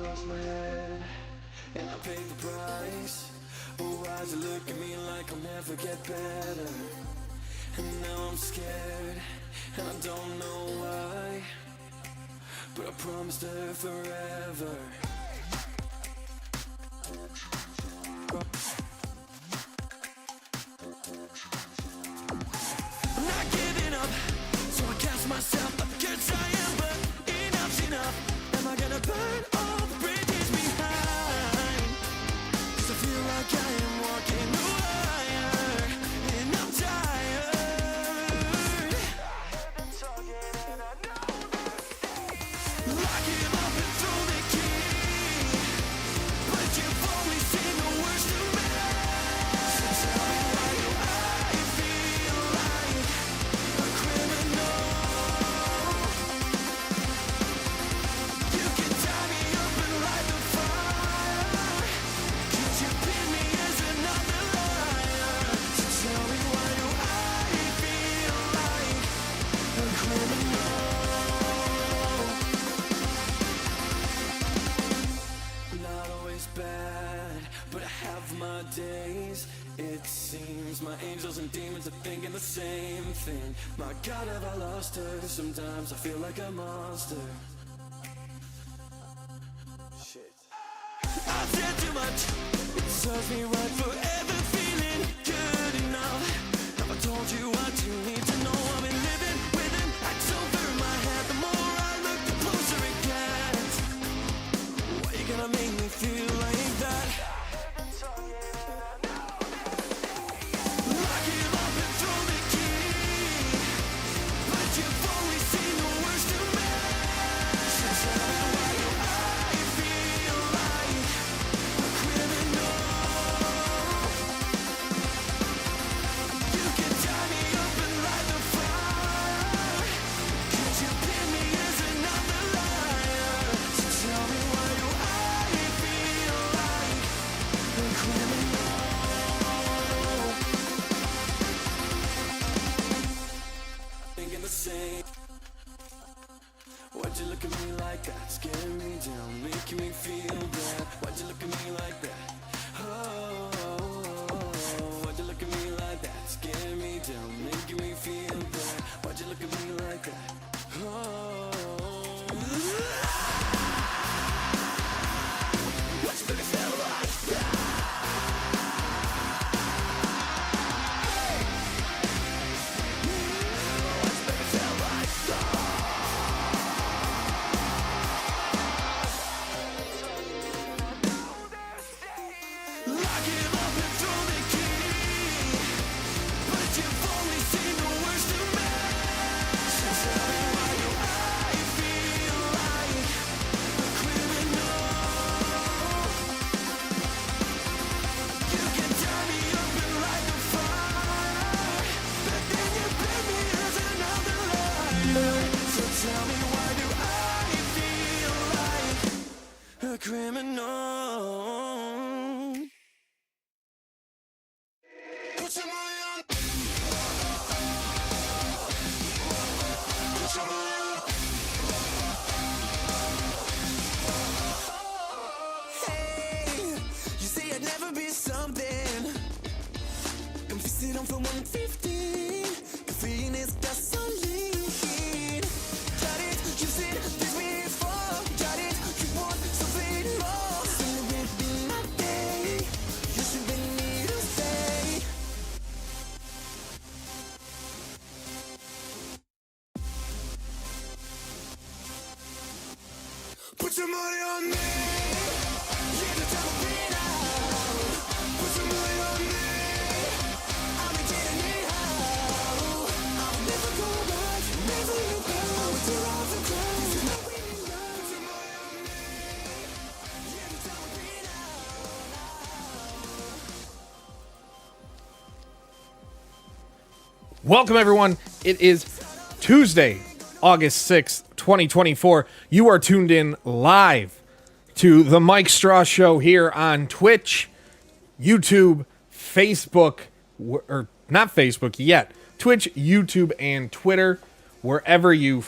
across my head, and I paid the price. But why'd you look at me like I'll never get better? And now I'm scared, and I don't know why, but I promised her forever. I'm not giving up, so I cast myself up against I am, but enough's enough. Am I gonna burn all the bridges behind? 'Cause I feel like I am walking the wire, and I'm tired. I've been talking and I know this. Lock him up and throw the key, but you've only seen the worst of me. So tell me why do I feel like a criminal? You can tie me up and light the fire, 'cause you pin me as another liar. So tell me why do I feel like a criminal? Not always bad, but I have my days. It seems my angels and demons are thinking the same thing. My God, have I lost her? Sometimes I feel like a monster. Shit. I've said too much. It serves me right forever feeling good enough. Have I told you what you need to know? I've been living with him. Acts over my head. The more I look, the closer it gets. Why you gonna make me feel like that? Lock him up and throw the key, but you've only seen the worst of me. So tell me why do I feel like a criminal? You can tie me up and light the fire, 'cause you pin me as another liar. So tell me why do I feel like a criminal? Thinking the same. Why'd you look at me like that? Scaring me down, making me feel bad. Why'd you look at me like that? Oh, why'd you look at me like that? Scaring me down, making me feel bad. Why'd you look at me like that? Oh. What's it gonna feel like? Lock him up and throw the key, but you've only seen the worst of me. So tell me why do I feel like a criminal? You can tie me up and light the fire, but then you pin me as another liar. So tell me why do I feel like a criminal? Put your money on. Put your money on. Hey, you say I'd never be something. I'm fixing on for 115. Caffeine is gasoline. Got it, you've seen this before. Got it, you want something more. Celebrating my day. You should be need to stay. Put your money on me. Yeah, the time will be now. Put your money on me. I'll be getting it out. I'll never go back, never look back. I will tear off the crown. This is not winning now. Put your money on me. Yeah, the time will be now. Welcome, everyone. It is Tuesday, August 6th, 2024. You are tuned in live to the Mike Straw Show here on Twitch, YouTube, Facebook, or not Facebook yet, Twitch, YouTube, and Twitter, wherever you're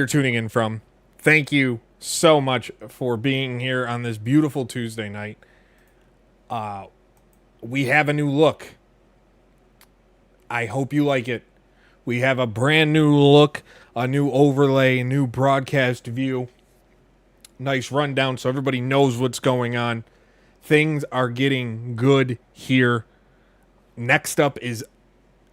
tuning in from. Thank you so much for being here on this beautiful Tuesday night. We have a new look. I hope you like it. We have a brand new look, a new overlay, a new broadcast view. Nice rundown so everybody knows what's going on. Things are getting good here. Next up is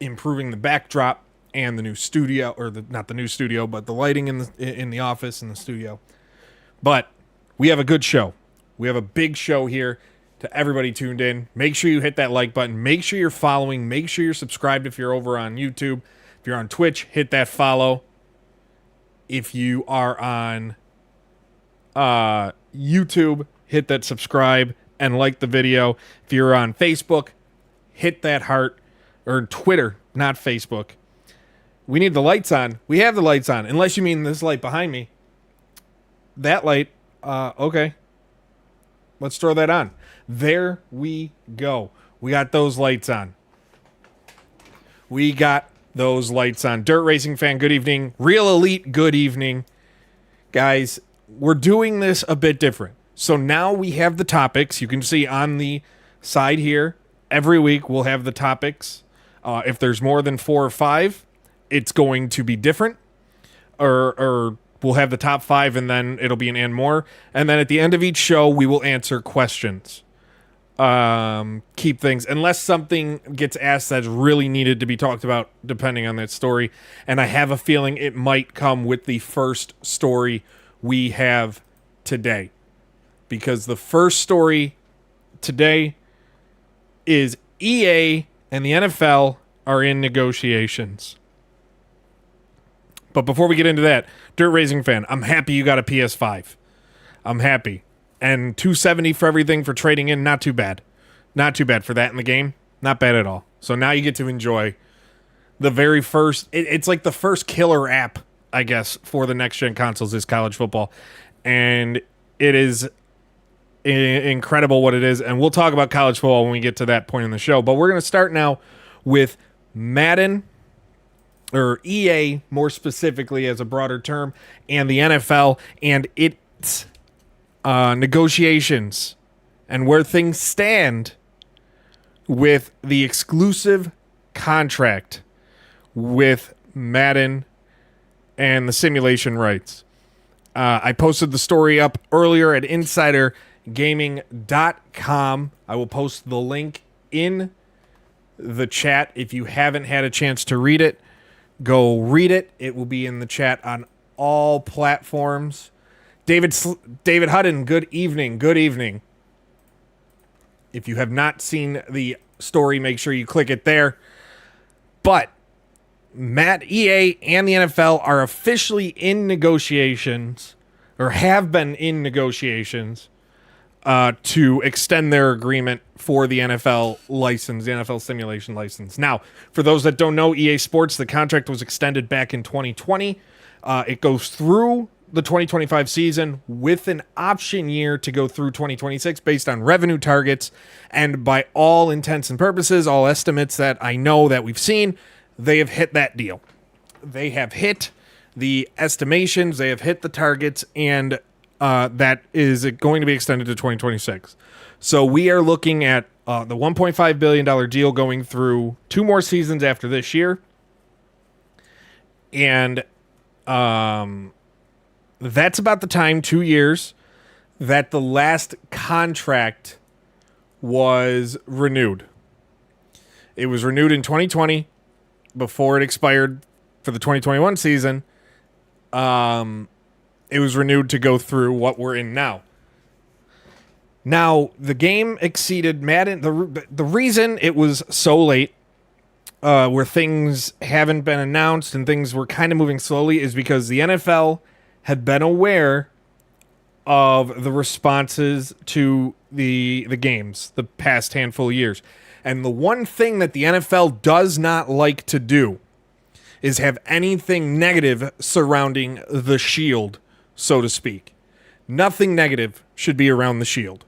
improving the backdrop and the new studio, or not the new studio, but the lighting in the office and the studio. But we have a good show. We have a big show here. To everybody tuned in, make sure you hit that like button. Make sure you're following. Make sure you're subscribed if you're over on YouTube. If you're on Twitch, hit that follow. If you are on YouTube, hit that subscribe and like the video. If you're on Facebook, hit that heart. Or Twitter, not Facebook. We need the lights on. We have the lights on, unless you mean this light behind me. That light, okay. Let's throw that on. There we go. We got those lights on. We got those lights on. Dirt Racing Fan, good evening. Real Elite, good evening. Guys, we're doing this a bit different. So now we have the topics. You can see on the side here, every week we'll have the topics. If there's more than 4 or 5, it's going to be different. Or we'll have the top 5 and then it'll be an and more. And then at the end of each show, we will answer questions. Keep things, unless something gets asked that's really needed to be talked about, depending on that story. And I have a feeling it might come with the first story we have today. Because the first story today is EA and the NFL are in negotiations. But before we get into that, Dirt Racing Fan, I'm happy you got a PS5. I'm happy. And $270 for everything for trading in, not too bad. Not too bad for that in the game. Not bad at all. So now you get to enjoy the very first... It's like the first killer app, I guess, for the next-gen consoles is college football. And it is incredible what it is. And we'll talk about college football when we get to that point in the show. But we're going to start now with Madden, or EA more specifically as a broader term, and the NFL, and its negotiations and where things stand with the exclusive contract with Madden and the simulation rights. I posted the story up earlier at insidergaming.com. I will post the link in the chat. If you haven't had a chance to read it, go read it. It will be in the chat on all platforms. David Hudden, good evening. Good evening. If you have not seen the story, make sure you click it there. But EA and the NFL are officially in negotiations, or have been in negotiations, to extend their agreement for the NFL license, the NFL simulation license. Now, for those that don't know, EA Sports, the contract was extended back in 2020. It goes through the 2025 season with an option year to go through 2026 based on revenue targets. And by all intents and purposes, all estimates that I know that we've seen, they have hit that deal. They have hit the estimations, they have hit the targets, and that is going to be extended to 2026. So we are looking at the $1.5 billion deal going through 2 more seasons after this year. And that's about the time, 2 years, that the last contract was renewed. It was renewed in 2020 before it expired for the 2021 season. It was renewed to go through what we're in now. Now, the game exceeded Madden. The reason it was so late, where things haven't been announced and things were kind of moving slowly, is because the NFL had been aware of the responses to the games the past handful of years. And the one thing that the NFL does not like to do is have anything negative surrounding the shield, so to speak. Nothing negative should be around the shield.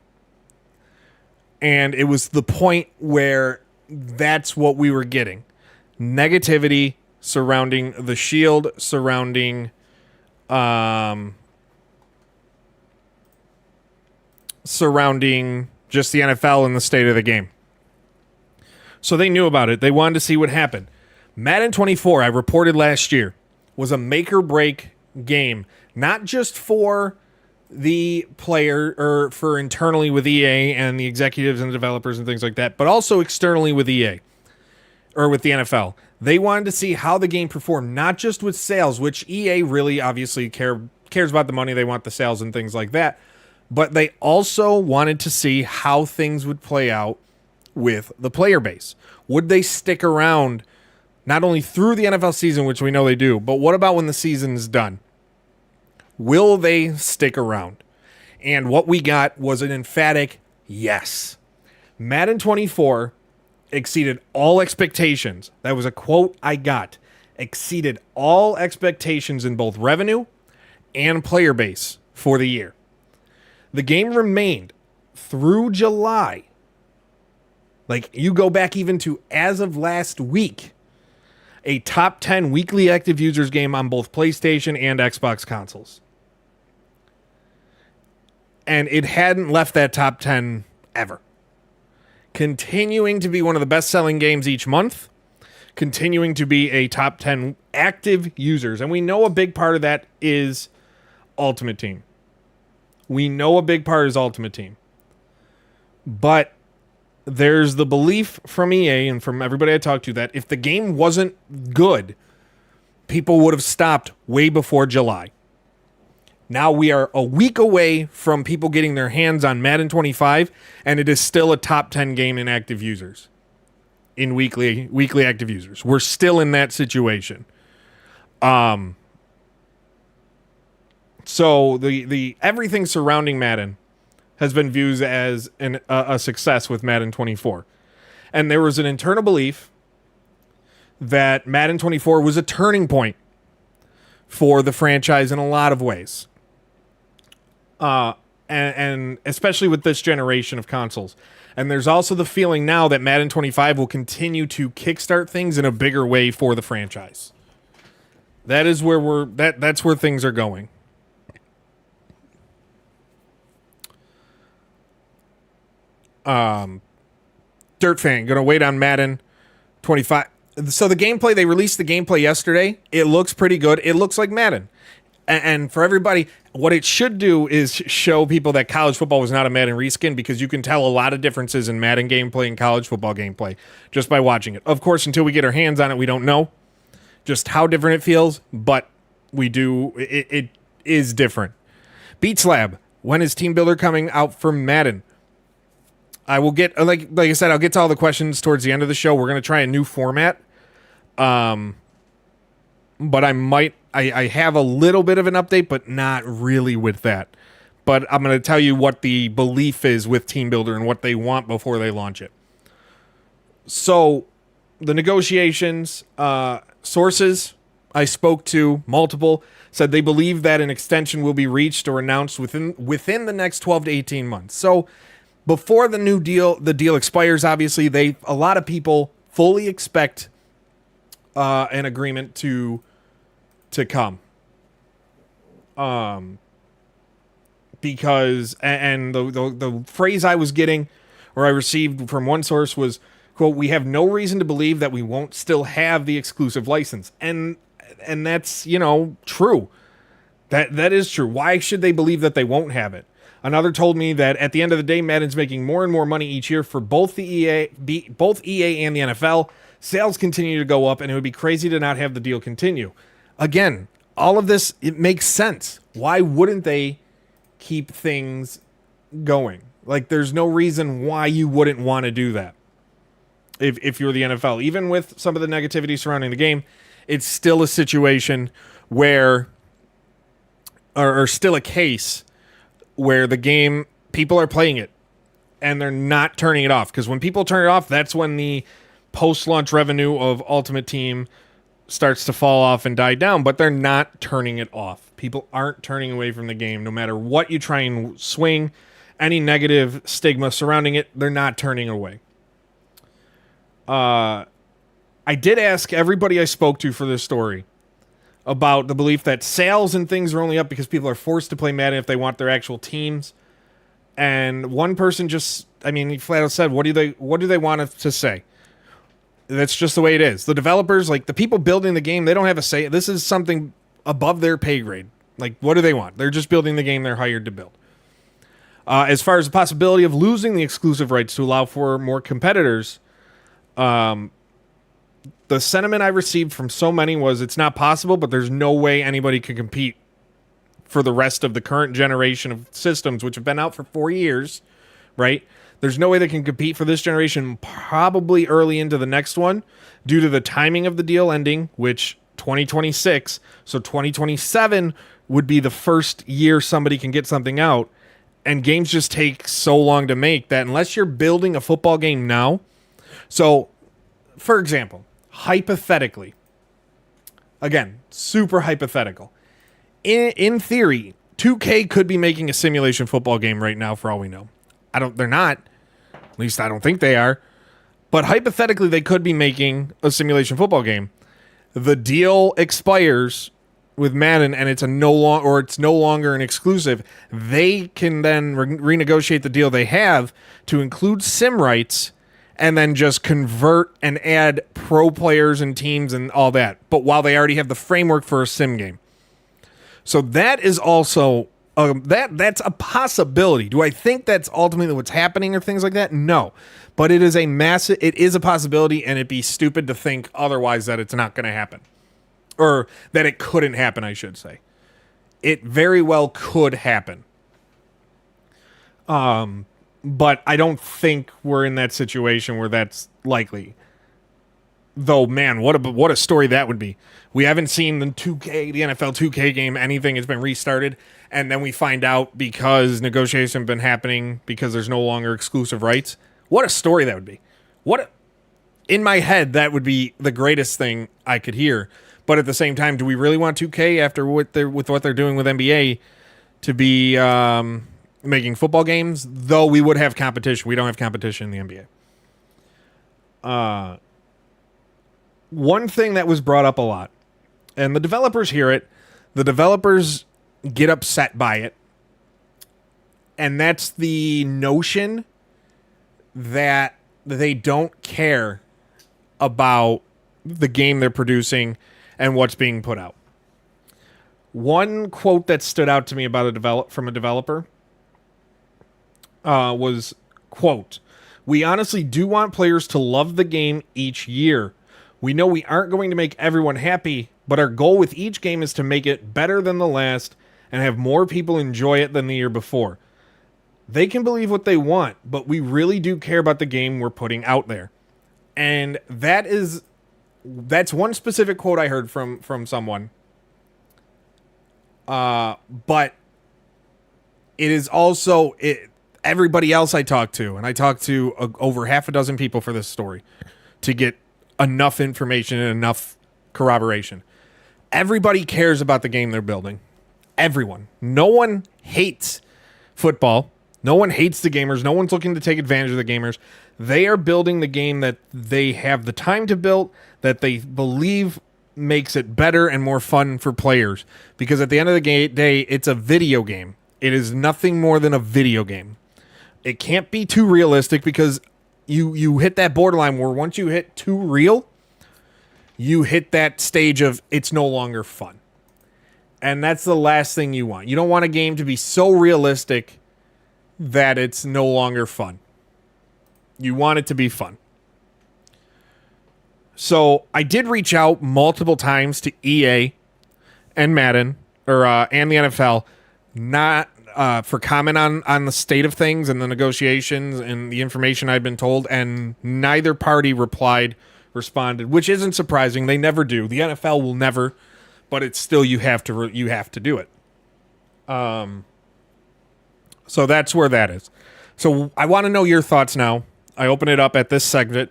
And it was the point where that's what we were getting. Negativity surrounding the shield, surrounding surrounding just the NFL and the state of the game. So they knew about it. They wanted to see what happened. Madden 24, I reported last year, was a make or break game, not just for the player or for internally with EA and the executives and the developers and things like that, but also externally with EA or with the NFL. They wanted to see how the game performed, not just with sales, which EA really obviously cares about the money. They want the sales and things like that. But they also wanted to see how things would play out with the player base. Would they stick around not only through the NFL season, which we know they do, but what about when the season's done? Will they stick around? And what we got was an emphatic yes. Madden 24 exceeded all expectations. That was a quote I got. Exceeded all expectations in both revenue and player base for the year. The game remained through July. Like, you go back even to as of last week, a top 10 weekly active users game on both PlayStation and Xbox consoles. And it hadn't left that top 10 ever. Continuing to be one of the best-selling games each month. Continuing to be a top 10 active users. And we know a big part of that is Ultimate Team. But there's the belief from EA and from everybody I talked to that if the game wasn't good, people would have stopped way before July. Now we are a week away from people getting their hands on Madden 25, and it is still a top 10 game in active users. In weekly active users. We're still in that situation. So the everything surrounding Madden has been viewed as a success with Madden 24. And there was an internal belief that Madden 24 was a turning point for the franchise in a lot of ways. And especially with this generation of consoles. And there's also the feeling now that Madden 25 will continue to kickstart things in a bigger way for the franchise. That is where that's where things are going. Dirt Fan, gonna wait on Madden 25. So the gameplay, they released the gameplay yesterday. It looks pretty good. It looks like Madden. And for everybody, what it should do is show people that college football was not a Madden reskin, because you can tell a lot of differences in Madden gameplay and college football gameplay just by watching it. Of course, until we get our hands on it, we don't know just how different it feels, but we do. It is different. Beats Lab, when is Team Builder coming out for Madden? I will get, like I said, I'll get to all the questions towards the end of the show. We're going to try a new format. But I have a little bit of an update, but not really with that. But I'm going to tell you what the belief is with Team Builder and what they want before they launch it. So, the negotiations, sources I spoke to, multiple, said they believe that an extension will be reached or announced within the next 12 to 18 months. So, before the deal expires, obviously, a lot of people fully expect an agreement to come. Because, and the phrase I was getting, or I received from one source was, quote, "We have no reason to believe that we won't still have the exclusive license." And that's, true. That is true. Why should they believe that they won't have it? Another told me that at the end of the day, Madden's making more and more money each year for both EA and the NFL. Sales continue to go up, and it would be crazy to not have the deal continue. Again, all of this, it makes sense. Why wouldn't they keep things going? Like, there's no reason why you wouldn't want to do that if you're the NFL. Even with some of the negativity surrounding the game, it's still a situation where, or still a case where the game, people are playing it and they're not turning it off. Because when people turn it off, that's when the post-launch revenue of Ultimate Team starts to fall off and die down. But they're not turning it off. People aren't turning away from the game. No matter what you try and swing, any negative stigma surrounding it, they're not turning away. I did ask everybody I spoke to for this story about the belief that sales and things are only up because people are forced to play Madden if they want their actual teams. And one person just, I mean, he flat out said, what do they want us to say? That's just the way it is. The developers, like the people building the game, they don't have a say. This is something above their pay grade. Like, what do they want? They're just building the game they're hired to build. As far as the possibility of losing the exclusive rights to allow for more competitors, the sentiment I received from so many was it's not possible, but there's no way anybody can compete for the rest of the current generation of systems, which have been out for 4 years, right? There's no way they can compete for this generation, probably early into the next one, due to the timing of the deal ending, which 2026, so 2027 would be the first year somebody can get something out, and games just take so long to make that unless you're building a football game now. So, for example, hypothetically, again, super hypothetical, in theory, 2K could be making a simulation football game right now for all we know. They're not. At least I don't think they are. But hypothetically, they could be making a simulation football game. The deal expires with Madden, and it's no longer an exclusive. They can then renegotiate the deal they have to include sim rights, and then just convert and add pro players and teams and all that. But while they already have the framework for a sim game. So that is also that's a possibility. Do I think that's ultimately what's happening or things like that? No, but it is a possibility, and it'd be stupid to think otherwise that it's not going to happen, or that it couldn't happen. I should say, it very well could happen. But I don't think we're in that situation where that's likely. Though, man, what a story that would be. We haven't seen the NFL 2K game, anything. It's been restarted, and then we find out because negotiations have been happening because there's no longer exclusive rights. What a story that would be. In my head, that would be the greatest thing I could hear. But at the same time, do we really want 2K after what they're doing with NBA to be making football games? Though we would have competition. We don't have competition in the NBA. One thing that was brought up a lot, and the developers hear it, the developers get upset by it, and that's the notion that they don't care about the game they're producing and what's being put out. One quote that stood out to me about from a developer was, quote, "We honestly do want players to love the game each year. We know we aren't going to make everyone happy, but our goal with each game is to make it better than the last and have more people enjoy it than the year before. They can believe what they want, but we really do care about the game we're putting out there." And that's one specific quote I heard from someone. But it is also everybody else I talked to, and I talked to over half a dozen people for this story to get enough information and enough corroboration. Everybody cares about the game they're building. Everyone. No one hates football. No one hates the gamers. No one's looking to take advantage of the gamers. They are building the game that they have the time to build, that they believe makes it better and more fun for players. Because at the end of the day, it's a video game. It is nothing more than a video game. It can't be too realistic because you hit that borderline where once you hit too real, you hit that stage of it's no longer fun. And that's the last thing you want. You don't want a game to be so realistic that it's no longer fun. You want it to be fun. So I did reach out multiple times to EA and Madden and the NFL, not for comment on the state of things and the negotiations and the information I'd been told, and neither party responded, which isn't surprising. They never do. The NFL will never, but it's still you have to do it. So that's where that is. So I want to know your thoughts now. I open it up at this segment,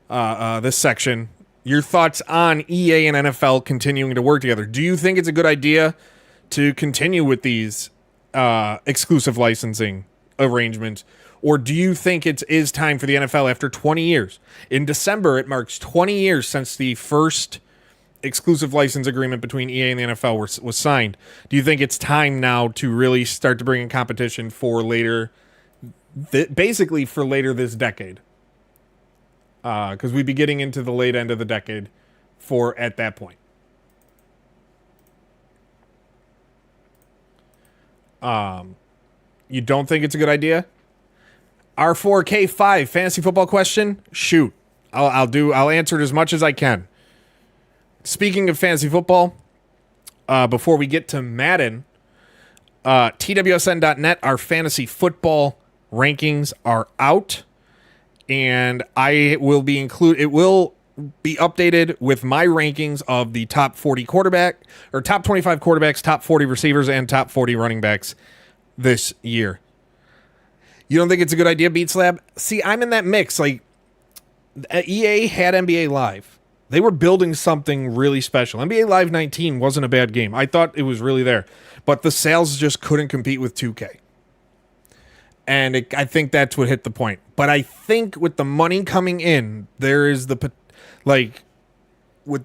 this section. Your thoughts on EA and NFL continuing to work together. Do you think it's a good idea to continue with these exclusive licensing arrangements? Or do you think it is time for the NFL after 20 years? In December, it marks 20 years since the first exclusive license agreement between EA and the NFL was signed. Do you think it's time now to really start to bring in competition for later basically for later this decade. Because we'd be getting into the late end of the decade at that point. You don't think it's a good idea? R4K5 fantasy football question? Shoot. I'll answer it as much as I can. Speaking of fantasy football, before we get to Madden, TWSN.net, our fantasy football rankings are out, and it will be updated with my rankings of the top 40 quarterback or top 25 quarterbacks, top 40 receivers, and top 40 running backs this year. You don't think it's a good idea, Beat Slab? See, I'm in that mix. Like, EA had NBA Live. They were building something really special. NBA Live 19 wasn't a bad game. I thought it was really there. But the sales just couldn't compete with 2K. And I think that's what hit the point. But I think with the money coming in, there is with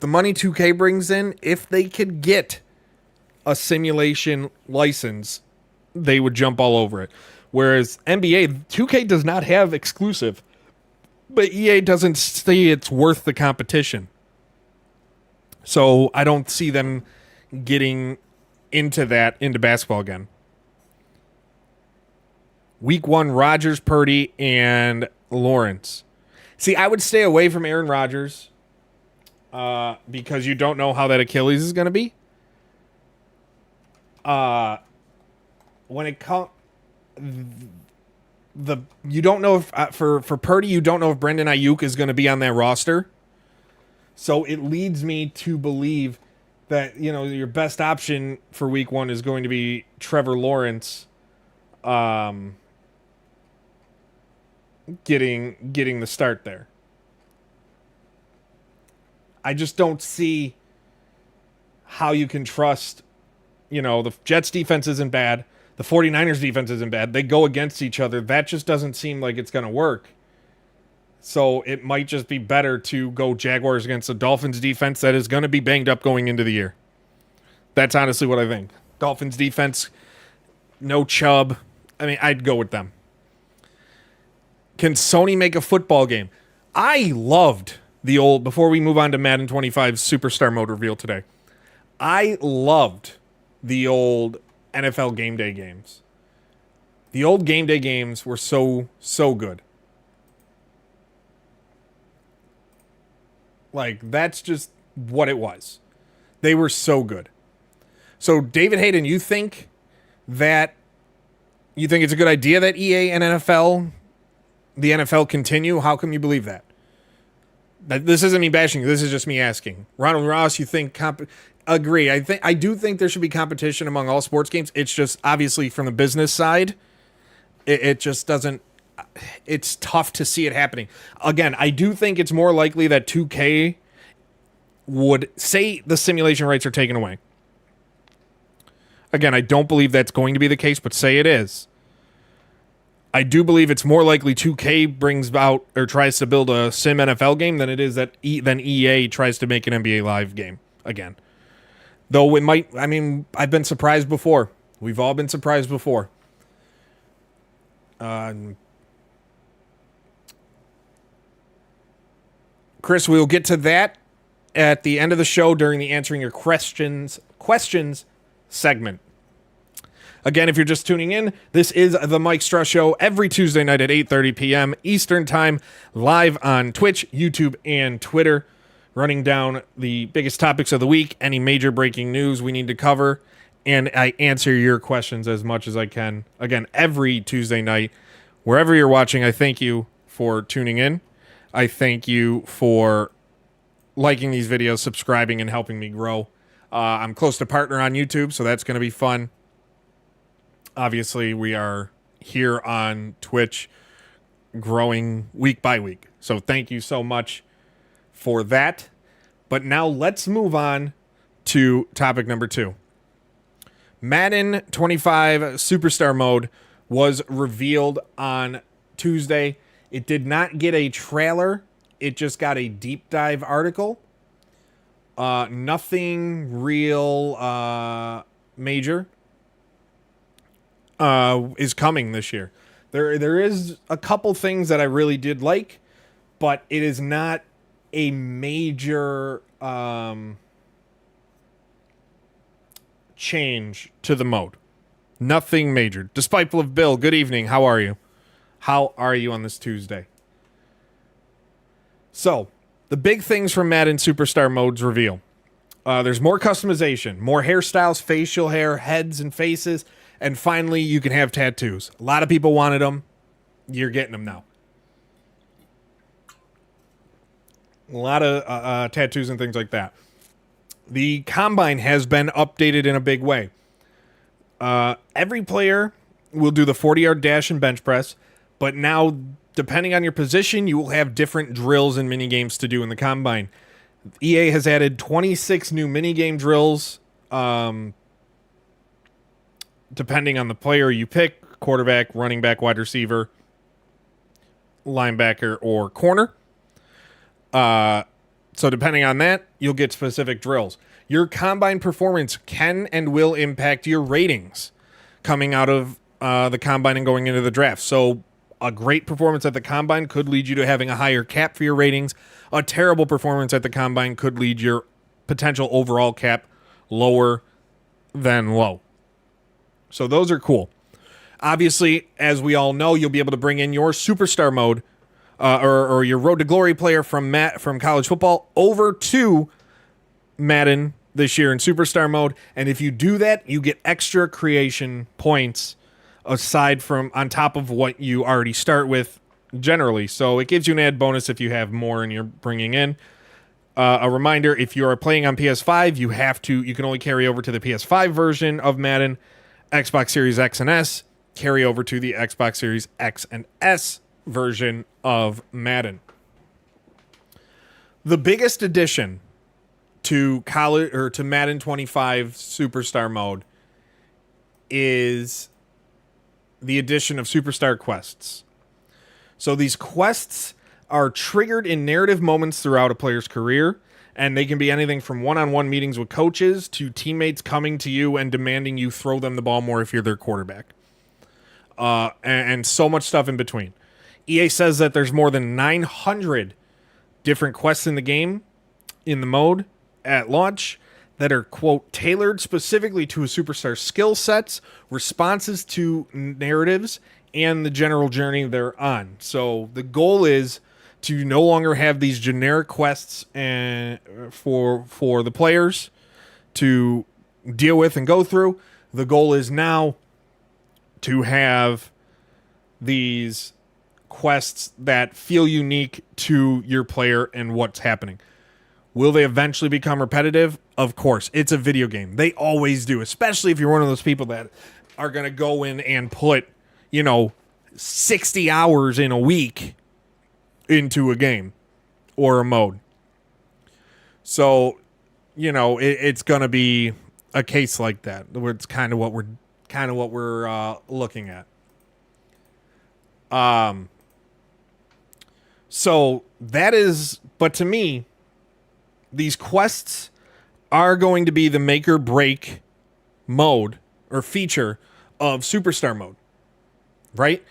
the money 2K brings in, if they could get a simulation license, they would jump all over it. Whereas NBA, 2K does not have exclusive, but EA doesn't see it's worth the competition. So I don't see them getting into basketball again. Week 1, Rodgers, Purdy, and Lawrence. See, I would stay away from Aaron Rodgers because you don't know how that Achilles is going to be. When it comes... you don't know if for Purdy, you don't know if Brendan Ayuk is going to be on that roster. So it leads me to believe that, your best option for week 1 is going to be Trevor Lawrence getting the start there. I just don't see how you can trust, the Jets defense isn't bad. The 49ers defense isn't bad. They go against each other. That just doesn't seem like it's going to work. So it might just be better to go Jaguars against the Dolphins defense that is going to be banged up going into the year. That's honestly what I think. Dolphins defense, no Chubb. I mean, I'd go with them. Can Sony make a football game? I loved the old, before we move on to Madden 25 Superstar Mode reveal today, I loved the old NFL game day games. The old game day games were so good. Like, that's just what it was. They were so good. So, David Hayden, you think it's a good idea that EA and the NFL continue? How come you believe that? This isn't me bashing you. This is just me asking. Ronald Ross, you think... Agree. I do think there should be competition among all sports games. It's just obviously from the business side, it just doesn't. It's tough to see it happening. Again, I do think it's more likely that 2K would say the simulation rights are taken away. Again, I don't believe that's going to be the case, but say it is. I do believe it's more likely 2K brings out or tries to build a sim NFL game than it is that than EA tries to make an NBA Live game again. Though it might, I've been surprised before. We've all been surprised before. Chris, we'll get to that at the end of the show during the answering your questions segment. Again, if you're just tuning in, this is the Mike Struss Show every Tuesday night at 8:30 p.m. Eastern Time, live on Twitch, YouTube, and Twitter. Running down the biggest topics of the week, any major breaking news we need to cover, and I answer your questions as much as I can. Again, every Tuesday night, wherever you're watching, I thank you for tuning in. I thank you for liking these videos, subscribing, and helping me grow. I'm close to partner on YouTube, so that's going to be fun. Obviously, we are here on Twitch growing week by week. So thank you so much for that. But now let's move on to topic number 2. Madden 25 Superstar Mode was revealed on Tuesday. It did not get a trailer. It just got a deep dive article. Nothing real major is coming this year. There is a couple things that I really did like, but it is not a major change to the mode. Nothing major. Despiteful of Bill, good evening. How are you? How are you on this Tuesday? So, the big things from Madden Superstar Modes reveal. There's more customization, more hairstyles, facial hair, heads and faces, and finally you can have tattoos. A lot of people wanted them. You're getting them now. A lot of tattoos and things like that. The Combine has been updated in a big way. Every player will do the 40-yard dash and bench press, but now, depending on your position, you will have different drills and mini-games to do in the Combine. EA has added 26 new mini-game drills, depending on the player you pick, quarterback, running back, wide receiver, linebacker, or corner. So depending on that, you'll get specific drills. Your Combine performance can and will impact your ratings coming out of the Combine and going into the draft. So a great performance at the Combine could lead you to having a higher cap for your ratings. A terrible performance at the Combine could lead your potential overall cap lower than low. So those are cool. Obviously, as we all know, you'll be able to bring in your Superstar mode or your Road to Glory player from college football over to Madden this year in Superstar mode. And if you do that, you get extra creation points aside from on top of what you already start with generally. So it gives you an add bonus if you have more and you're bringing in. A reminder, if you are playing on PS5, you can only carry over to the PS5 version of Madden. Xbox Series X and S, carry over to the Xbox Series X and S version of Madden. The biggest addition to Madden 25 Superstar mode is the addition of Superstar quests. So these quests are triggered in narrative moments throughout a player's career, and they can be anything from one-on-one meetings with coaches to teammates coming to you and demanding you throw them the ball more if you're their quarterback. And so much stuff in between. EA says that there's more than 900 different quests in the game, in the mode, at launch, that are, quote, tailored specifically to a superstar's skill sets, responses to narratives, and the general journey they're on. So the goal is to no longer have these generic quests for the players to deal with and go through. The goal is now to have these quests that feel unique to your player and what's happening. Will they eventually become repetitive? Of course. It's a video game. They always do, especially if you're one of those people that are going to go in and put, 60 hours in a week into a game or a mode. So, it's going to be a case like that, where it's kind of what we're looking at. So that is, but to me, these quests are going to be the make or break mode or feature of Superstar mode, right?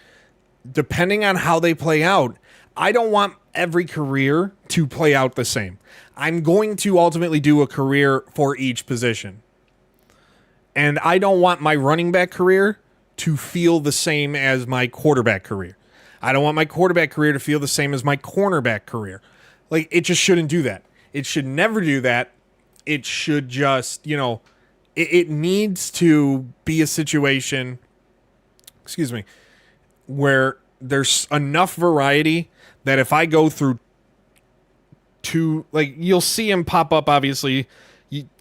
Depending on how they play out, I don't want every career to play out the same. I'm going to ultimately do a career for each position. And I don't want my running back career to feel the same as my quarterback career. I don't want my quarterback career to feel the same as my cornerback career. Like, it just shouldn't do that. It should never do that. It should just, it needs to be a situation, where there's enough variety that if I go through you'll see him pop up, obviously.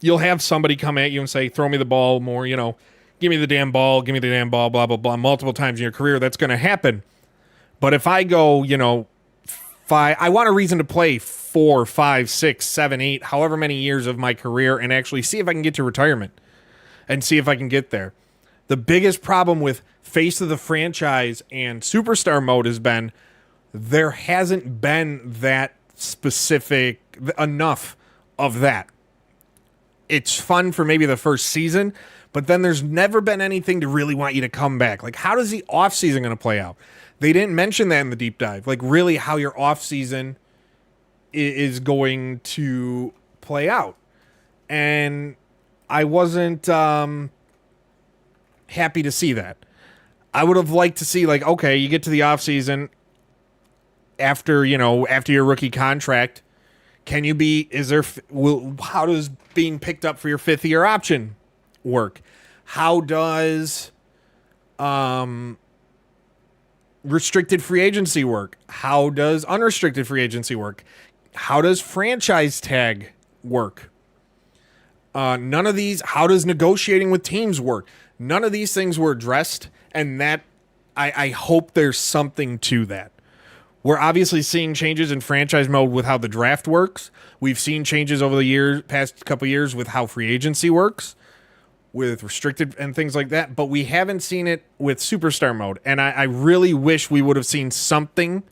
You'll have somebody come at you and say, throw me the ball more, give me the damn ball, blah, blah, blah, multiple times in your career. That's going to happen. But if I go, I want a reason to play 4, 5, 6, 7, 8, however many years of my career and actually see if I can get to retirement and see if I can get there. The biggest problem with Face of the Franchise and Superstar mode has been there hasn't been that specific enough of that. it's fun for maybe the first season, but then there's never been anything to really want you to come back. Like, how does the off season going to play out? They didn't mention that in the deep dive. Like, really, how your off season is going to play out, and I wasn't happy to see that. I would have liked to see, like, okay, you get to the off season after your rookie contract. Can you be? How does being picked up for your 5th year option work? How does restricted free agency work? How does unrestricted free agency work? How does franchise tag work? None of these. How does negotiating with teams work? None of these things were addressed, and that I hope there's something to that. We're obviously seeing changes in franchise mode with how the draft works. We've seen changes over the past couple years with how free agency works, with restricted and things like that. But we haven't seen it with superstar mode. And I really wish we would have seen something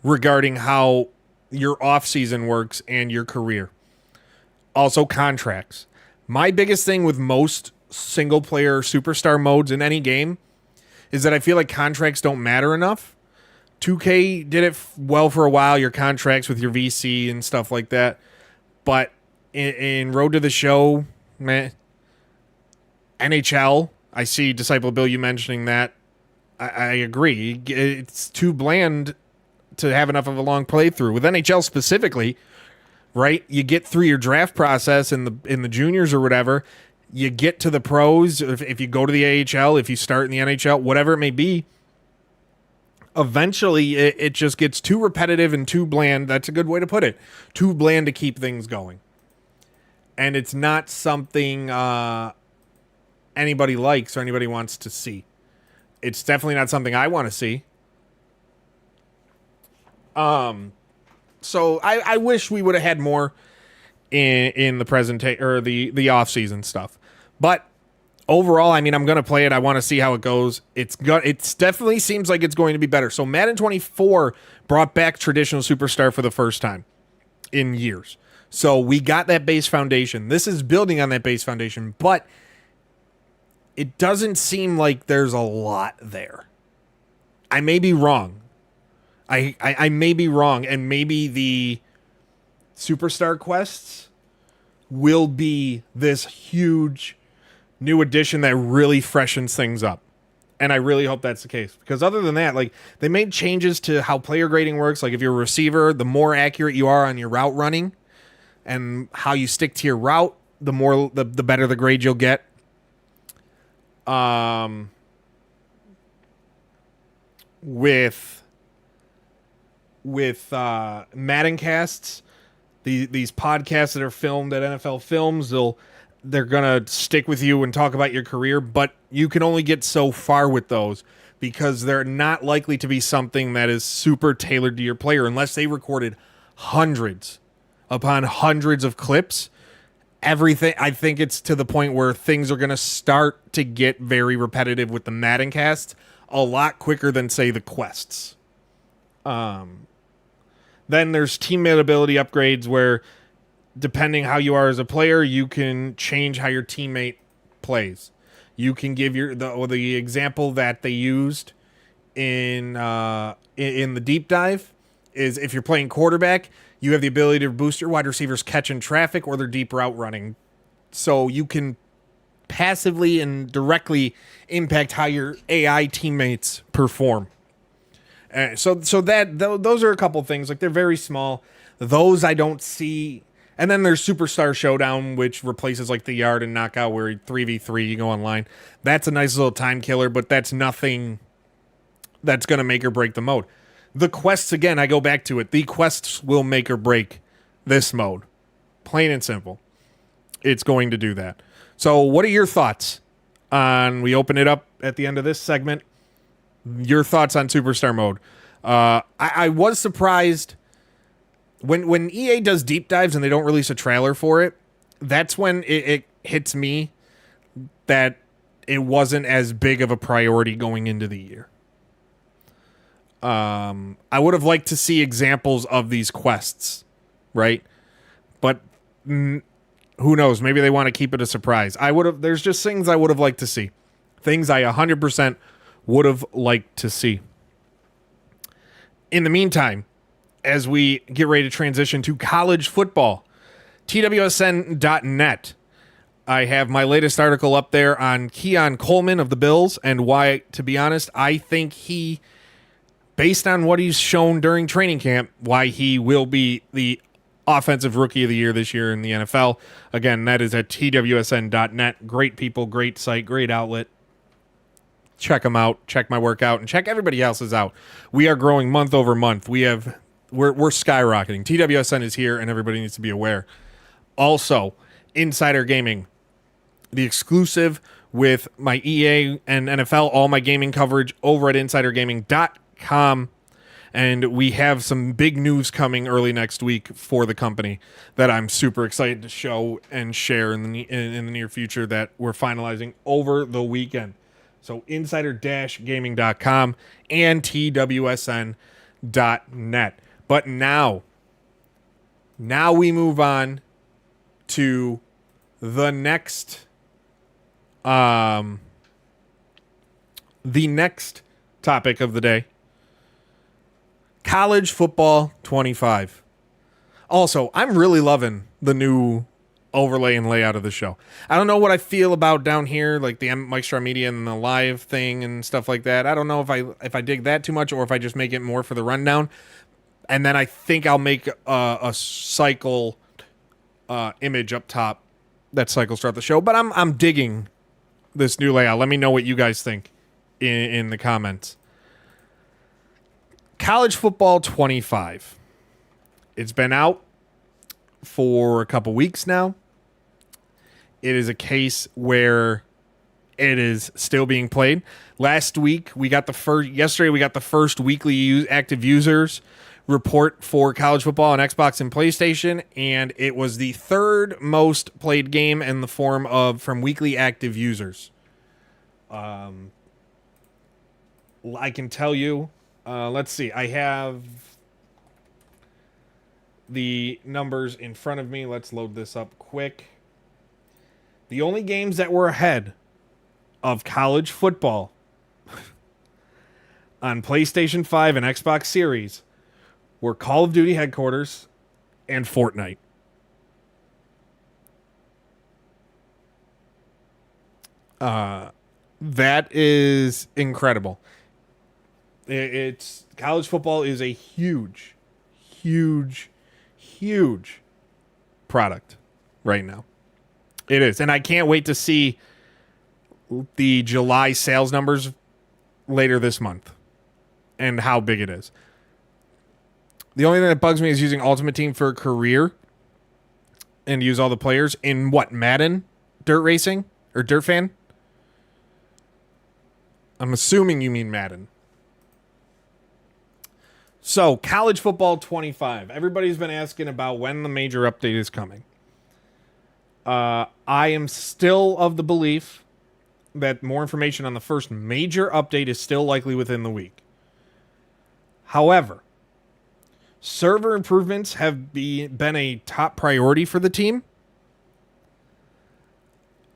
regarding how your offseason works and your career. Also, contracts. My biggest thing with most single player superstar modes in any game is that I feel like contracts don't matter enough. 2K did it well for a while, your contracts with your VC and stuff like that. But in Road to the Show, meh. NHL, I see Disciple Bill, you mentioning that. I agree. It's too bland to have enough of a long playthrough. With NHL specifically, right? You get through your draft process in the juniors or whatever. You get to the pros. If you go to the AHL, if you start in the NHL, whatever it may be, eventually it just gets too repetitive and too bland. That's a good way to put it. Too bland to keep things going. And it's not something anybody likes or anybody wants to see. It's definitely not something I want to see. So I wish we would have had more in the presentation or the off-season stuff. But overall, I mean, I'm going to play it. I want to see how it goes. It's definitely seems like it's going to be better. So Madden 24 brought back traditional superstar for the first time in years. So we got that base foundation. This is building on that base foundation, but it doesn't seem like there's a lot there. I may be wrong. I may be wrong, and maybe the superstar quests will be this huge new addition that really freshens things up. And I really hope that's the case. Because other than that, like, they made changes to how player grading works. Like, if you're a receiver, the more accurate you are on your route running and how you stick to your route, the better the grade you'll get. With Madden casts, these podcasts that are filmed at NFL Films, they're going to stick with you and talk about your career, but you can only get so far with those because they're not likely to be something that is super tailored to your player unless they recorded hundreds upon hundreds of clips. Everything, I think it's to the point where things are going to start to get very repetitive with the Madden cast a lot quicker than, say, the quests. Then there's teammate ability upgrades where, depending how you are as a player, you can change how your teammate plays. You can give the example that they used in the deep dive is if you're playing quarterback, you have the ability to boost your wide receivers catch in traffic or their deep route running. So you can passively and directly impact how your AI teammates perform. So those are a couple things. Like, they're very small. Those I don't see. And then there's Superstar Showdown, which replaces like the yard and knockout where 3v3 you go online. That's a nice little time killer, but that's nothing that's going to make or break the mode. The quests, again, I go back to it. The quests will make or break this mode. Plain and simple. It's going to do that. So what are your thoughts on, we open it up at the end of this segment, your thoughts on Superstar mode? I was surprised when EA does deep dives and they don't release a trailer for it. That's when it hits me that it wasn't as big of a priority going into the year. I would have liked to see examples of these quests, right? But Who knows? Maybe they want to keep it a surprise. There's just things I would have liked to see. Things I 100% would have liked to see. In the meantime, as we get ready to transition to college football, TWSN.net. I have my latest article up there on Keon Coleman of the Bills and why, to be honest, I think he, based on what he's shown during training camp, why he will be the Offensive Rookie of the Year this year in the NFL. Again, that is at TWSN.net. Great people, great site, great outlet. Check them out. Check my work out, and check everybody else's out. We are growing month over month. We're skyrocketing. TWSN is here, and everybody needs to be aware. Also, Insider Gaming, the exclusive with my EA and NFL, all my gaming coverage over at insidergaming.com. And we have some big news coming early next week for the company that I'm super excited to show and share in the near future that we're finalizing over the weekend. So insider-gaming.com and TWSN.net. But now we move on to the next topic of the day. College football 25. Also, I'm really loving the new overlay and layout of the show. I don't know what I feel about down here, like the Mike Straw Media and the live thing and stuff like that. I don't know if I dig that too much or if I just make it more for the rundown. And then I think I'll make a cycle image up top that cycles throughout the show. But I'm digging this new layout. Let me know what you guys think in the comments. College football 25. It's been out for a couple weeks now. It is a case where it is still being played. Yesterday we got the first weekly active users report for college football on Xbox and PlayStation, and it was the third most played game in the form of from weekly active users. I can tell you. Let's see. I have the numbers in front of me. Let's load this up quick. The only games that were ahead of college football on PlayStation 5 and Xbox Series were Call of Duty Headquarters and Fortnite. That is incredible. It's college football is a huge product right now. It is, and I can't wait to see the July sales numbers later this month and how big it is. The only thing that bugs me is using Ultimate Team for a career and use all the players in Madden, Dirt Racing or Dirt Fan. I'm assuming you mean Madden. So, college football 25. Everybody's been asking about when the major update is coming. I am still of the belief that more information on the first major update is still likely within the week. However, server improvements have been a top priority for the team.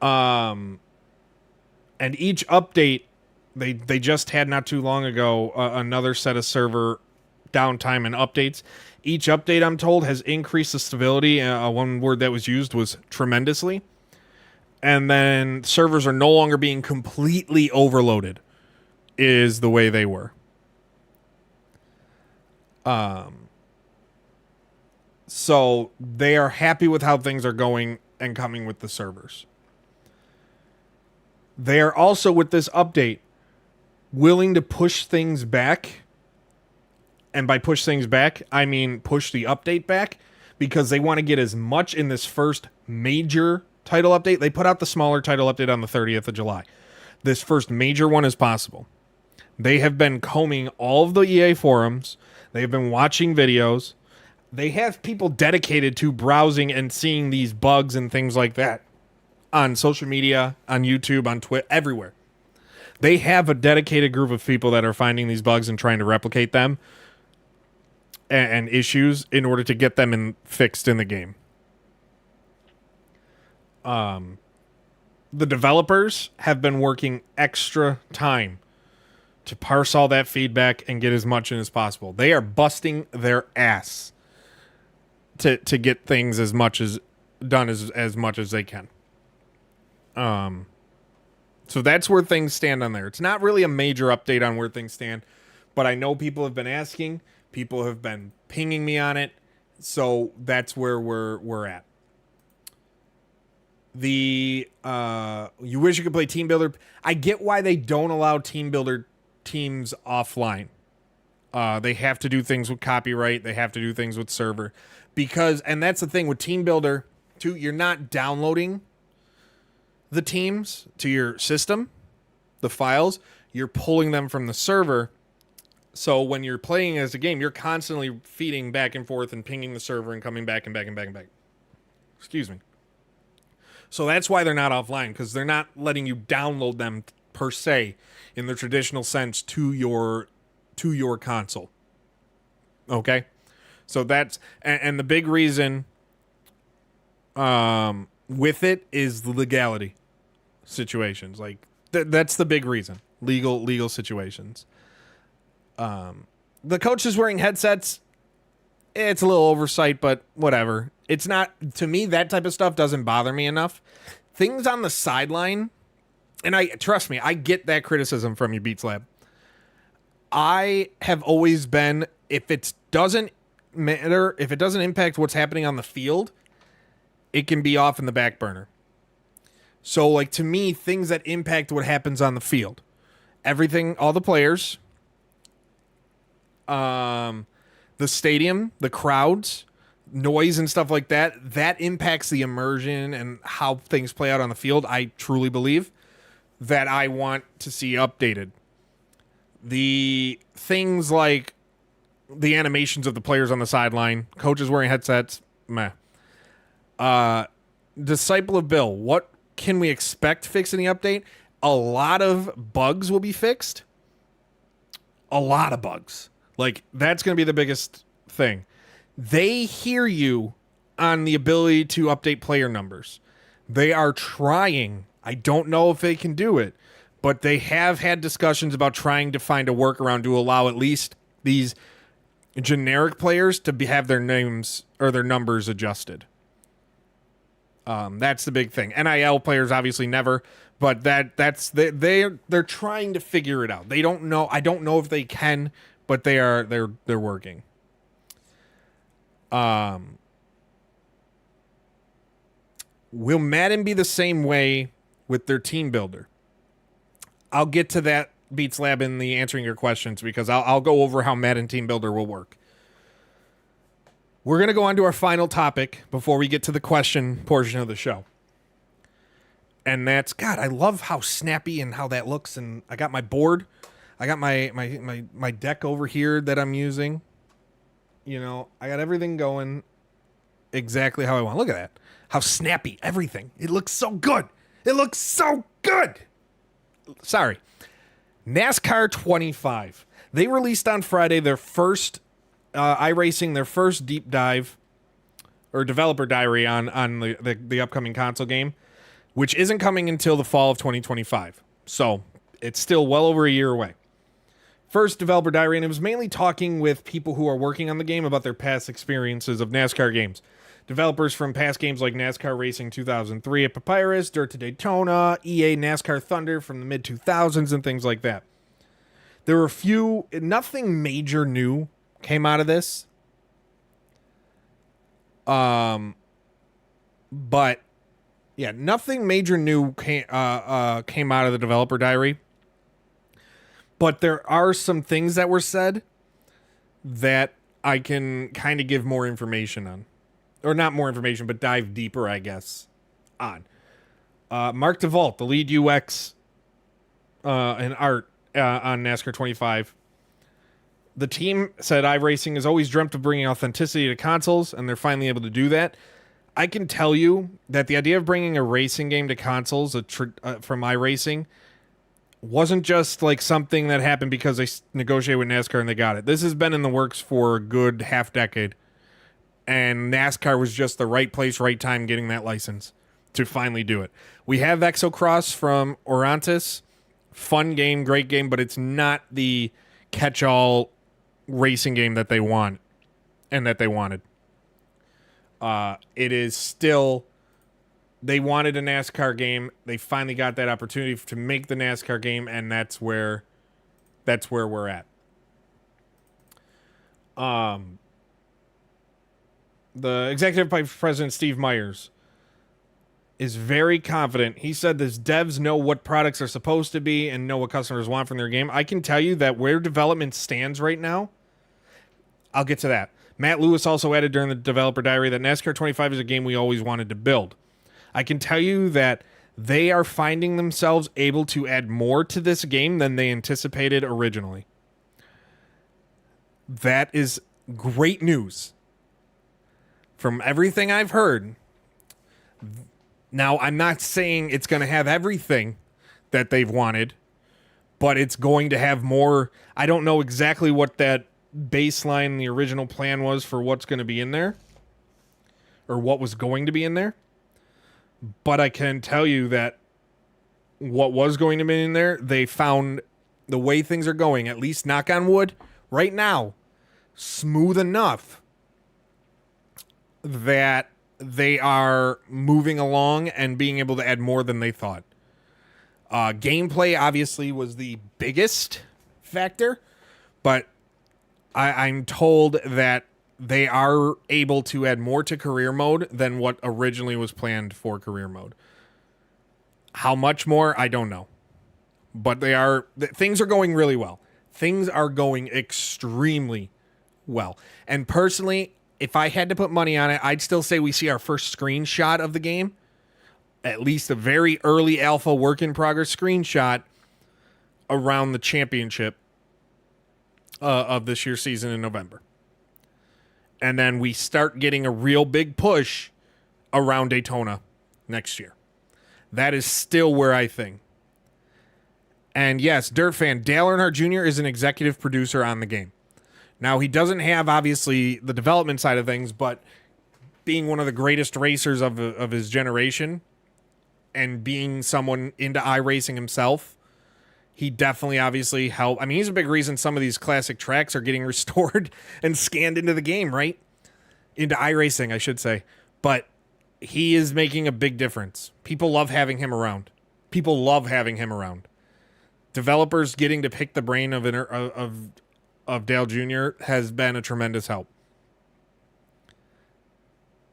And each update, they just had not too long ago another set of server downtime and updates. Each update, I'm told, has increased the stability. One word that was used was tremendously. And then servers are no longer being completely overloaded, is the way they were. So they are happy with how things are going and coming with the servers. They are also, with this update, willing to push things back. And by push things back, I mean push the update back, because they want to get as much in this first major title update. They put out the smaller title update on the 30th of July. This first major one as possible. They have been combing all of the EA forums. They've been watching videos. They have people dedicated to browsing and seeing these bugs and things like that on social media, on YouTube, on Twitter, everywhere. They have a dedicated group of people that are finding these bugs and trying to replicate them and issues in order to get them fixed in the game. The developers have been working extra time to parse all that feedback and get as much in as possible. They are busting their ass to get things as much as done as much as they can. So that's where things stand on there. It's not really a major update on where things stand, but I know people have been asking, people have been pinging me on it, so that's where we're at. You wish you could play Team Builder. I get why they don't allow Team Builder teams offline. They have to do things with copyright. They have to do things with server. And that's the thing with Team Builder, too, you're not downloading the teams to your system, the files. You're pulling them from the server. So when you're playing as a game, you're constantly feeding back and forth and pinging the server and coming back and back and back and back. Excuse me. So that's why they're not offline, because they're not letting you download them per se in the traditional sense to your console. Okay? So that's and the big reason with it is the legality situations. Like that's the big reason. Legal situations. The coach is wearing headsets. It's a little oversight, but whatever. It's not, to me, that type of stuff doesn't bother me enough. Things on the sideline, and trust me, I get that criticism from you, Beats Lab. I have always been, if it doesn't matter, if it doesn't impact what's happening on the field, it can be off in the back burner. So, like, to me, things that impact what happens on the field, everything, all the players, the stadium, the crowds, noise and stuff like that, that impacts the immersion and how things play out on the field. I truly believe that I want to see updated. The things like the animations of the players on the sideline, coaches wearing headsets, meh. Disciple of Bill, what can we expect fixed in the update? A lot of bugs will be fixed. A lot of bugs. Like, that's going to be the biggest thing. They hear you on the ability to update player numbers. They are trying. I don't know if they can do it, but they have had discussions about trying to find a workaround to allow at least these generic players to have their names or their numbers adjusted. That's the big thing. NIL players obviously never, but they're trying to figure it out. They don't know. I don't know if they can, but they're working. Will Madden be the same way with their team builder? I'll get to that, Beats Lab, in the answering your questions, because I'll go over how Madden team builder will work. We're going to go on to our final topic before we get to the question portion of the show. And that's, God, I love how snappy and how that looks. And I got my board. I got my deck over here that I'm using. You know, I got everything going exactly how I want. Look at that. How snappy, everything. It looks so good. It looks so good. Sorry. NASCAR 25. They released on Friday their first iRacing, their first deep dive or developer diary on the upcoming console game, which isn't coming until the fall of 2025. So it's still well over a year away. First developer diary, and it was mainly talking with people who are working on the game about their past experiences of NASCAR games. Developers from past games like NASCAR Racing 2003 at Papyrus, Dirt to Daytona, EA NASCAR Thunder from the mid-2000s, and things like that. There were nothing major new came out of this. But yeah, nothing major new came out of the developer diary. But there are some things that were said that I can kind of give more information on. Or not more information, but dive deeper, I guess, on. Mark DeVault, the lead UX and art on NASCAR 25. The team said iRacing has always dreamt of bringing authenticity to consoles, and they're finally able to do that. I can tell you that the idea of bringing a racing game to consoles from iRacing wasn't just like something that happened because they negotiated with NASCAR and they got it. This has been in the works for a good half decade. And NASCAR was just the right place, right time getting that license. to finally do it. We have Exocross from Orantis. Fun game, great game, but it's not the catch-all racing game that they want and that they wanted. It is still... They wanted a NASCAR game. They finally got that opportunity to make the NASCAR game, and that's where we're at. The executive vice president, Steve Myers, is very confident. He said this devs know what products are supposed to be and know what customers want from their game. I can tell you that where development stands right now, I'll get to that. Matt Lewis also added during the developer diary that NASCAR 25 is a game we always wanted to build. I can tell you that they are finding themselves able to add more to this game than they anticipated originally. That is great news. From everything I've heard, now I'm not saying it's going to have everything that they've wanted, but it's going to have more. I don't know exactly what that baseline, the original plan was for what's going to be in there, or what was going to be in there. But I can tell you that what was going to be in there, they found the way things are going, at least knock on wood, right now, smooth enough that they are moving along and being able to add more than they thought. Gameplay obviously was the biggest factor, but I'm told that they are able to add more to career mode than what originally was planned for career mode. How much more, I don't know. But things are going really well. Things are going extremely well. And personally, if I had to put money on it, I'd still say we see our first screenshot of the game. At least a very early alpha work in progress screenshot around the championship of this year's season in November. And then we start getting a real big push around Daytona next year. That is still where I think. And yes, Dirt Fan, Dale Earnhardt Jr. is an executive producer on the game. Now, he doesn't have, obviously, the development side of things, but being one of the greatest racers of his generation and being someone into iRacing himself, he definitely obviously helped. I mean, he's a big reason some of these classic tracks are getting restored and scanned into the game, right? Into iRacing, I should say. But he is making a big difference. People love having him around. People love having him around. Developers getting to pick the brain of Dale Jr. has been a tremendous help.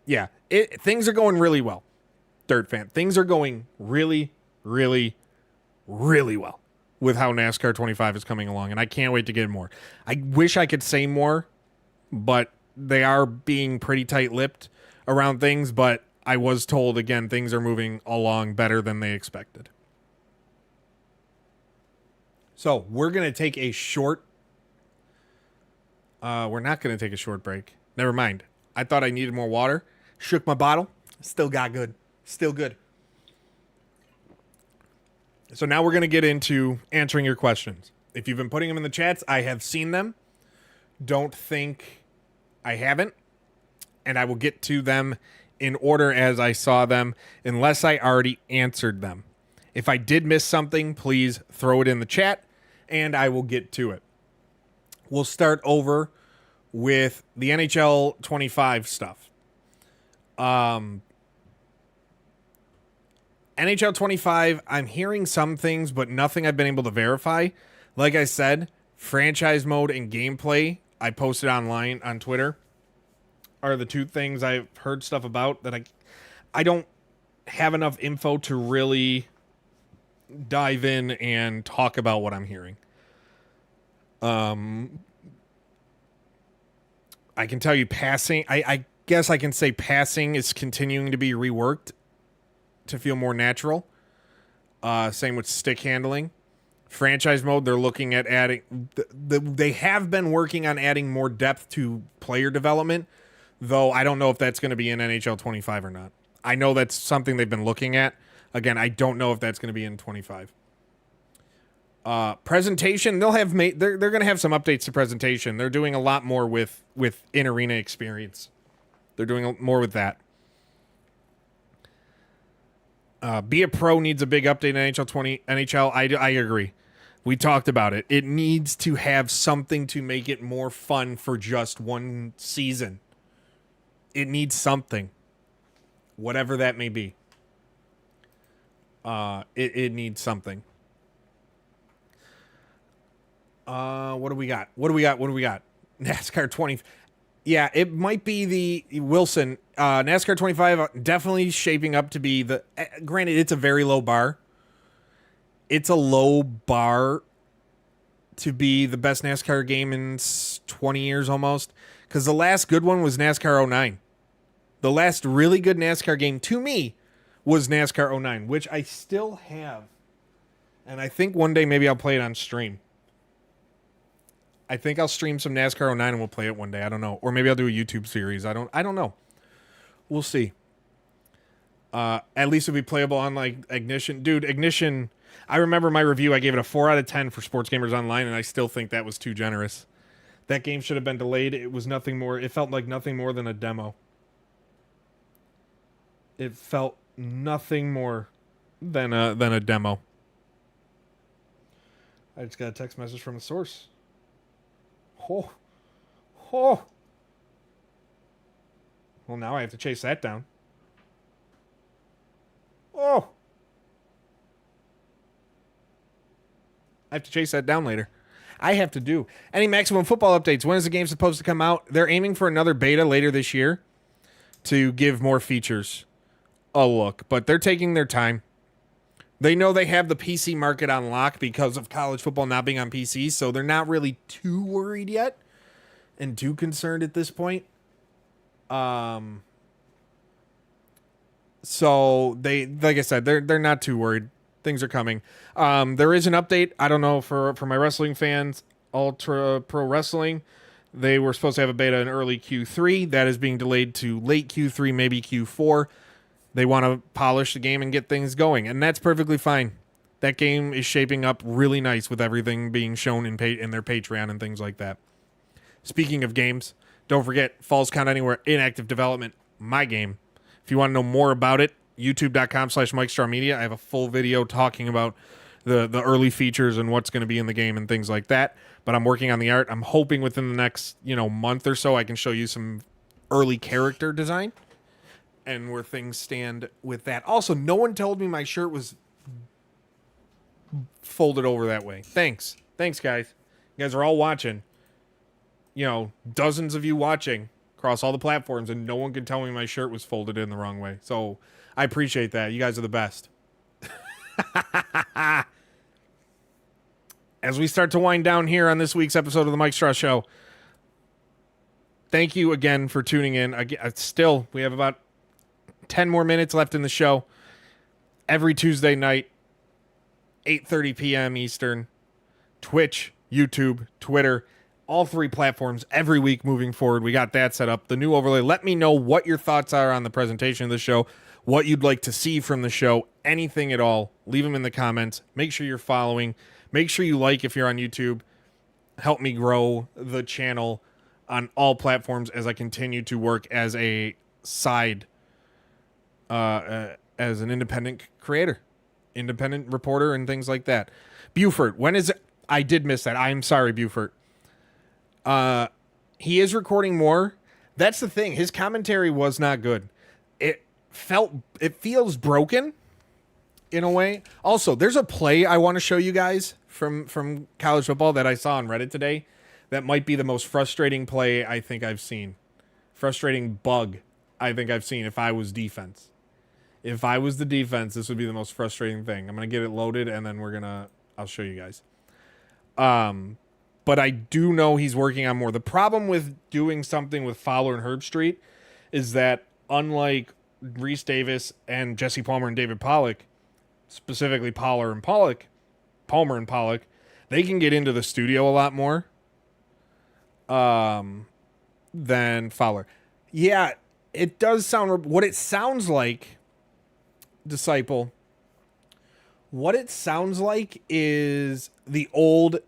Yeah, things are going really well. Dirt Fan, things are going really, really, really well with how NASCAR 25 is coming along, and I can't wait to get more. I wish I could say more, but they are being pretty tight-lipped around things, but I was told, again, things are moving along better than they expected. So, we're going to take a short... we're not going to take a short break. Never mind. I thought I needed more water. Shook my bottle. Still got good. Still good. So now we're going to get into answering your questions. If you've been putting them in the chats, I have seen them. Don't think I haven't. And I will get to them in order as I saw them, unless I already answered them. If I did miss something, please throw it in the chat, and I will get to it. We'll start over with the NHL 25 stuff. NHL 25, I'm hearing some things, but nothing I've been able to verify. Like I said, franchise mode and gameplay, I posted online on Twitter, are the two things I've heard stuff about that I don't have enough info to really dive in and talk about what I'm hearing. I can tell you passing, I guess I can say passing is continuing to be reworked to feel more natural. Same with stick handling. Franchise mode, they're looking at adding... they have been working on adding more depth to player development, though I don't know if that's going to be in NHL 25 or not. I know that's something they've been looking at. Again, I don't know if that's going to be in 25. Presentation, they're going to have some updates to presentation. They're doing a lot more with in-arena experience. They're doing more with that. Be a Pro needs a big update in NHL. I agree. We talked about it. It needs to have something to make it more fun for just one season. It needs something, whatever that may be. It needs something. What do we got? NASCAR 20. Yeah, it might be the Wilson. NASCAR 25 definitely shaping up to be the... granted, it's a very low bar. It's a low bar to be the best NASCAR game in 20 years almost. Because the last good one was NASCAR 09. The last really good NASCAR game to me was NASCAR 09, which I still have. And I think one day maybe I'll play it on stream. I think I'll stream some NASCAR 09 and we'll play it one day. I don't know. Or maybe I'll do a YouTube series. I don't know. We'll see. At least it'll be playable on like Ignition. Dude, Ignition, I remember my review. I gave it a 4 out of 10 for Sports Gamers Online, and I still think that was too generous. That game should have been delayed. It was nothing more. It felt like nothing more than a demo. It felt nothing more than a demo. I just got a text message from a source. Oh. Well, now I have to chase that down. Oh. I have to chase that down later. I have to do. Any Maximum Football updates? When is the game supposed to come out? They're aiming for another beta later this year to give more features a look, but they're taking their time. They know they have the PC market on lock because of college football not being on PC, so they're not really too worried yet and too concerned at this point. So they, like I said, they're not too worried. Things are coming. There is an update. I don't know for my wrestling fans, Ultra Pro Wrestling. They were supposed to have a beta in early Q3. That is being delayed to late Q3, maybe Q4. They want to polish the game and get things going, and that's perfectly fine. That game is shaping up really nice with everything being shown in their Patreon and things like that. Speaking of games, don't forget Falls Count Anywhere in active development, my game. If you want to know more about it, youtube.com/MikeStarMedia. I have a full video talking about the early features and what's going to be in the game and things like that. But I'm working on the art. I'm hoping within the next month or so I can show you some early character design and where things stand with that. Also, no one told me my shirt was folded over that way. Thanks, guys. You guys are all watching. Dozens of you watching across all the platforms, and no one can tell me my shirt was folded in the wrong way. So I appreciate that. You guys are the best. As we start to wind down here on this week's episode of the Mike Straw Show, thank you again for tuning in. Still, we have about 10 more minutes left in the show. Every Tuesday night, 8:30 p.m. Eastern. Twitch, YouTube, Twitter, all 3 platforms every week moving forward. We got that set up. The new overlay. Let me know what your thoughts are on the presentation of the show, what you'd like to see from the show, anything at all. Leave them in the comments. Make sure you're following. Make sure you like if you're on YouTube. Help me grow the channel on all platforms as I continue to work as a side, as an independent creator, independent reporter, and things like that. Buford, when is it? I did miss that. I'm sorry, Buford. He is recording more. That's the thing. His commentary was not good. It feels broken in a way. Also, there's a play I want to show you guys from college football that I saw on Reddit today that might be the most frustrating play I think I've seen. Frustrating bug I think I've seen if I was defense. If I was the defense, this would be the most frustrating thing. I'm going to get it loaded and then I'll show you guys. But I do know he's working on more. The problem with doing something with Fowler and Herbstreit is that unlike Reese Davis and Jesse Palmer and David Pollock, specifically Palmer and Pollock, they can get into the studio a lot more than Fowler. Yeah, it does sound... What it sounds like, Disciple, what it sounds like is the old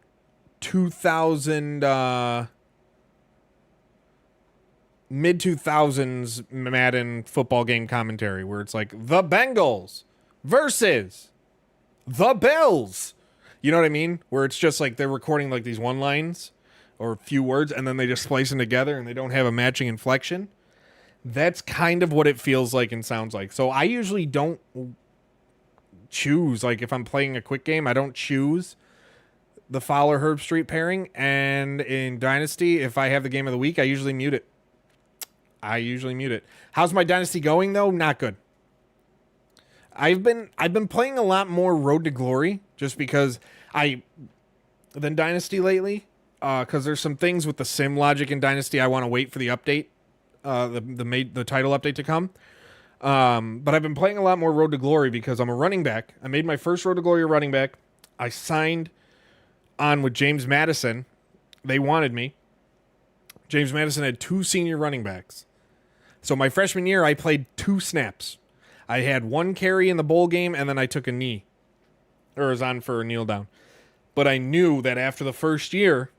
2000 mid 2000s Madden football game commentary where it's like the Bengals versus the Bills. You know what I mean? Where it's just like they're recording like these one lines or a few words and then they just splice them together and they don't have a matching inflection. That's kind of what it feels like and sounds like. So I usually don't choose, like if I'm playing a quick game, I don't choose the Fowler Herb Street pairing. And in Dynasty, if I have the game of the week, I usually mute it. How's my Dynasty going though? Not good. I've been playing a lot more Road to Glory just because than Dynasty lately. Because there's some things with the sim logic in Dynasty I want to wait for the update, the title update to come. But I've been playing a lot more Road to Glory because I'm a running back. I made my first Road to Glory running back. I signed on with James Madison. They wanted me. James Madison had 2 senior running backs. So my freshman year, I played 2 snaps. I had 1 carry in the bowl game, and then I took a knee. Or was on for a kneel down. But I knew that after the first year,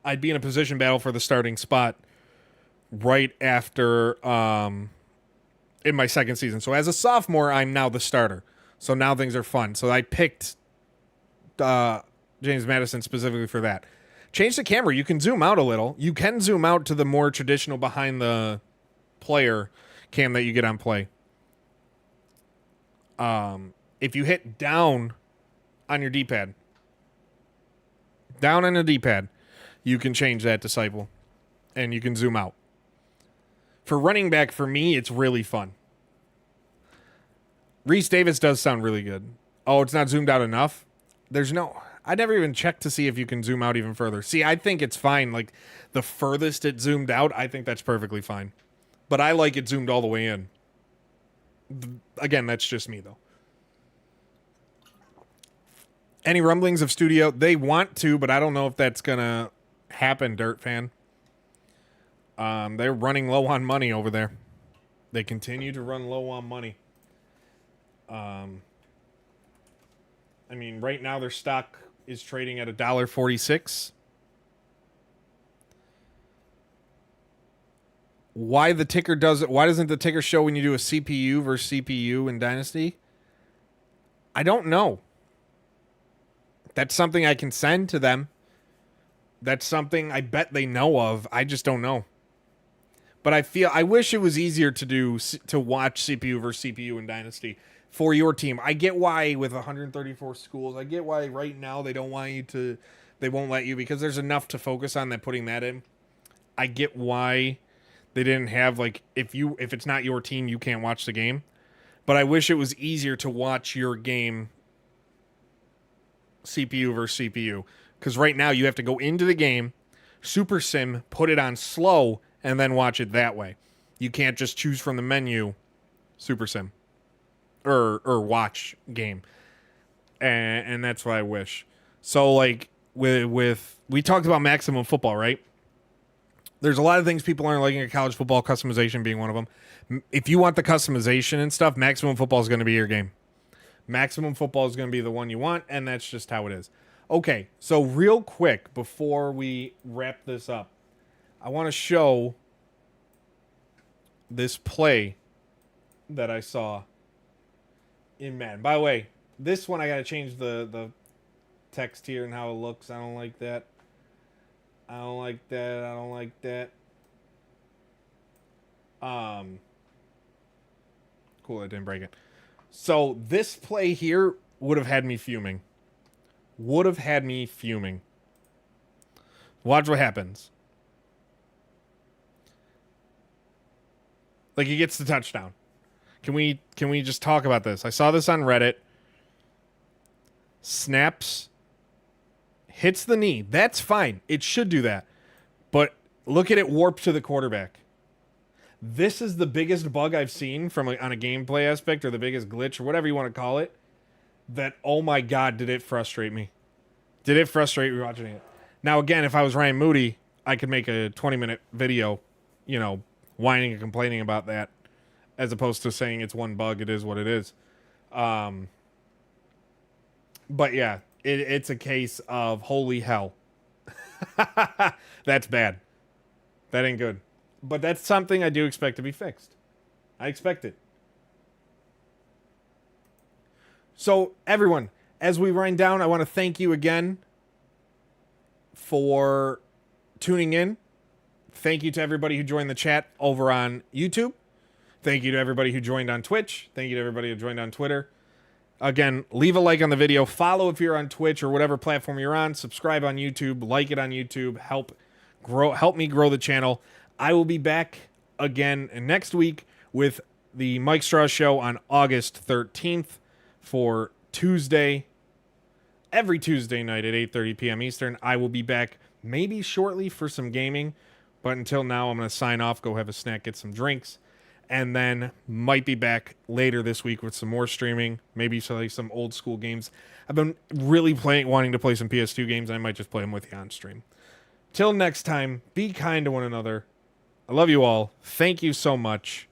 I'd be in a position battle for the starting spot right after in my second season. So as a sophomore, I'm now the starter. So now things are fun. So I picked James Madison specifically for that. Change the camera. You can zoom out a little. You can zoom out to the more traditional behind the player cam that you get on play. If you hit down on your D-pad, down on the D-pad, you can change that disciple, and you can zoom out. For running back, for me, it's really fun. Reese Davis does sound really good. Oh, it's not zoomed out enough? I never even checked to see if you can zoom out even further. See, I think it's fine. Like, the furthest it zoomed out, I think that's perfectly fine. But I like it zoomed all the way in. Again, that's just me, though. Any rumblings of studio? They want to, but I don't know if that's going to happen, Dirt Fan. They're running low on money over there. They continue to run low on money. I mean, right now their stock is trading at $1.46. Why doesn't the ticker show when you do a CPU versus CPU in Dynasty? I don't know. That's something I can send to them. That's something I bet they know of. I just don't know. But I wish it was easier to watch CPU versus CPU in Dynasty for your team. I get why with 134 schools. I get why right now they won't let you because there's enough to focus on that putting that in. I get why they didn't have like if it's not your team, you can't watch the game. But I wish it was easier to watch your game CPU versus CPU. Because right now you have to go into the game, Super Sim, put it on slow, and then watch it that way. You can't just choose from the menu Super Sim or watch game. And that's what I wish. So like with we talked about maximum football, right? There's a lot of things people aren't liking at college football, customization being one of them. If you want the customization and stuff, maximum football is going to be your game. Maximum football is going to be the one you want, and that's just how it is. Okay, so real quick before we wrap this up, I want to show this play that I saw in Madden. By the way, this one I got to change the text here and how it looks. I don't like that. I don't like that. I don't like that. Cool, I didn't break it. So this play here would have had me fuming. Watch what happens. Like he gets the touchdown. Can we just talk about this? I saw this on Reddit. Snaps. Hits the knee. That's fine. It should do that. But look at it warp to the quarterback. This is the biggest bug I've seen from on a gameplay aspect, or the biggest glitch, or whatever you want to call it. That, oh my God, did it frustrate me. Did it frustrate me watching it? Now, again, if I was Ryan Moody, I could make a 20-minute video, whining and complaining about that, as opposed to saying it's one bug, it is what it is. But yeah, it's a case of holy hell. That's bad. That ain't good. But that's something I do expect to be fixed. I expect it. So, everyone, as we wind down, I want to thank you again for tuning in. Thank you to everybody who joined the chat over on YouTube. Thank you to everybody who joined on Twitch. Thank you to everybody who joined on Twitter. Again, leave a like on the video. Follow if you're on Twitch or whatever platform you're on. Subscribe on YouTube. Like it on YouTube. Help me grow the channel. I will be back again next week with the Mike Straw Show on August 13th for Tuesday. Every Tuesday night at 8:30 p.m. Eastern. I will be back maybe shortly for some gaming. But until now, I'm going to sign off, go have a snack, get some drinks. And then might be back later this week with some more streaming. Maybe some old school games. I've been really wanting to play some PS2 games. I might just play them with you on stream. Till next time, be kind to one another. I love you all. Thank you so much.